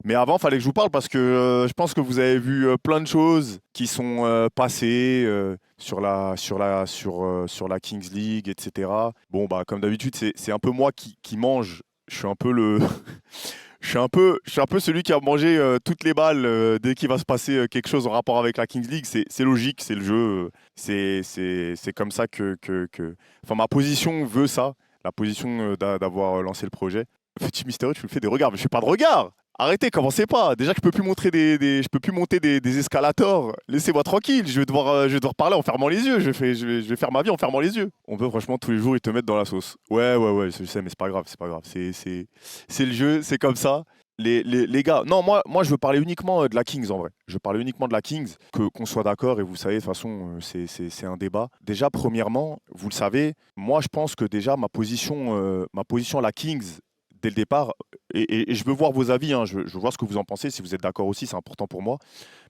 Mais avant, fallait que je vous parle parce que je pense que vous avez vu plein de choses qui sont passées sur la Kings League, etc. Bon, bah, comme d'habitude, c'est un peu moi qui mange. Je suis un peu le, je suis un peu celui qui a mangé toutes les balles dès qu'il va se passer quelque chose en rapport avec la Kings League. C'est logique, c'est le jeu. C'est comme ça Enfin, ma position veut ça, la position d'avoir lancé le projet. Petit mystérieux, tu me fais des regards, mais je fais pas de regards. Arrêtez, commencez pas. Déjà que je peux plus montrer je peux plus monter des escalators. Laissez-moi tranquille. Je vais devoir parler en fermant les yeux. Je vais faire ma vie en fermant les yeux. On peut franchement tous les jours ils te mettent dans la sauce. Ouais, je sais, mais c'est pas grave, c'est pas grave. C'est le jeu, c'est comme ça. Les gars, non, moi je veux parler uniquement de la Kings en vrai. Je veux parler uniquement de la Kings, qu'on soit d'accord et vous savez, de toute façon, c'est un débat. Déjà, premièrement, vous le savez, moi je pense que déjà ma position à la Kings, dès le départ, et je veux voir vos avis, hein, je veux voir ce que vous en pensez, si vous êtes d'accord aussi, c'est important pour moi.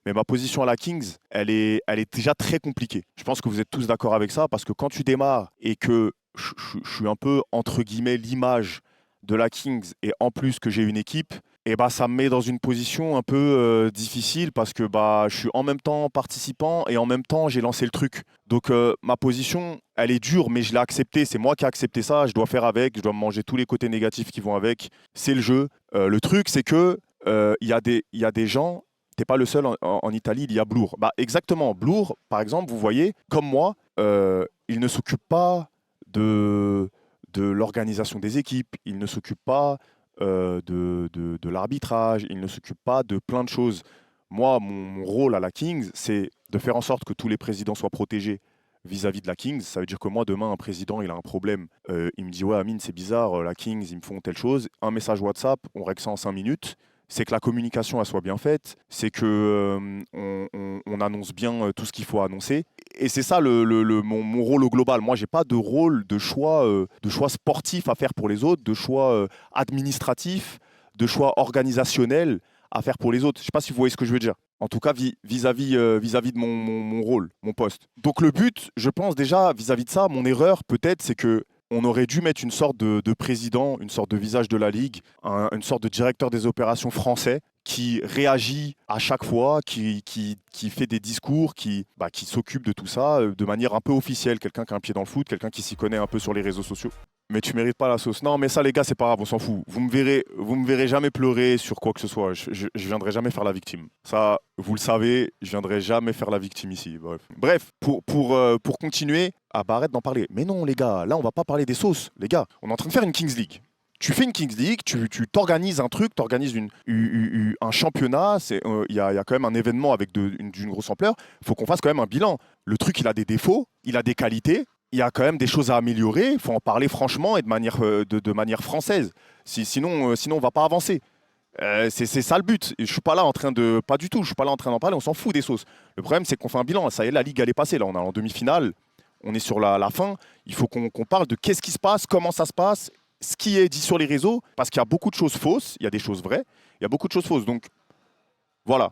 Mais ma position à la Kings, elle est déjà très compliquée. Je pense que vous êtes tous d'accord avec ça, parce que quand tu démarres et que je suis un peu, entre guillemets, l'image de la Kings, et en plus que j'ai une équipe, et bah, ça me met dans une position un peu difficile parce que bah, je suis en même temps participant et en même temps j'ai lancé le truc. Donc ma position, elle est dure, mais je l'ai acceptée. C'est moi qui ai accepté ça. Je dois faire avec. Je dois me manger tous les côtés négatifs qui vont avec. C'est le jeu. Le truc, c'est que il y a des gens. T'es pas le seul en Italie. Il y a Bloor. Bah exactement. Bloor, par exemple, vous voyez, comme moi, il ne s'occupe pas de de l'organisation des équipes. Il ne s'occupe pas de l'arbitrage. Il ne s'occupe pas de plein de choses. Moi, mon rôle à la Kings, c'est de faire en sorte que tous les présidents soient protégés vis-à-vis de la Kings. Ça veut dire que moi, demain, un président, il a un problème. Il me dit, ouais, Amine, c'est bizarre, la Kings, ils me font telle chose. Un message WhatsApp, on règle ça en 5 minutes. C'est que la communication, elle soit bien faite. C'est que on annonce bien tout ce qu'il faut annoncer. Et c'est ça mon rôle au global. Moi, j'ai pas de rôle de choix sportif à faire pour les autres, de choix administratif, de choix organisationnel à faire pour les autres. Je sais pas si vous voyez ce que je veux dire. En tout cas, vis-à-vis de mon rôle, mon poste. Donc le but, je pense déjà, vis-à-vis de ça, mon erreur peut-être, c'est que on aurait dû mettre une sorte de président, une sorte de visage de la Ligue, une sorte de directeur des opérations français qui réagit à chaque fois, qui fait des discours, qui s'occupe de tout ça de manière un peu officielle. Quelqu'un qui a un pied dans le foot, quelqu'un qui s'y connaît un peu sur les réseaux sociaux. Mais tu mérites pas la sauce. Non, mais ça, les gars, c'est pas grave, on s'en fout. Vous me verrez jamais pleurer sur quoi que ce soit. Je viendrai jamais faire la victime. Ça, vous le savez, je viendrai jamais faire la victime ici. Bref, pour continuer, ah bah arrête d'en parler. Mais non, les gars, là, on va pas parler des sauces. Les gars, on est en train de faire une Kings League. Tu fais une Kings League, tu t'organises un truc, tu organises un championnat. Il y a quand même un événement avec d'une grosse ampleur. Il faut qu'on fasse quand même un bilan. Le truc, il a des défauts, il a des qualités. Il y a quand même des choses à améliorer. Il faut en parler franchement et de manière française. Sinon, on va pas avancer. C'est ça le but. Et je suis pas là en train de. Pas du tout. Je suis pas là en train d'en parler. On s'en fout des sauces. Le problème, c'est qu'on fait un bilan. Ça y est, la Ligue, elle est passée. Là, on est en demi-finale. On est sur la fin. Il faut qu'on parle de qu'est-ce qui se passe, comment ça se passe, ce qui est dit sur les réseaux. Parce qu'il y a beaucoup de choses fausses. Il y a des choses vraies. Il y a beaucoup de choses fausses. Donc, voilà.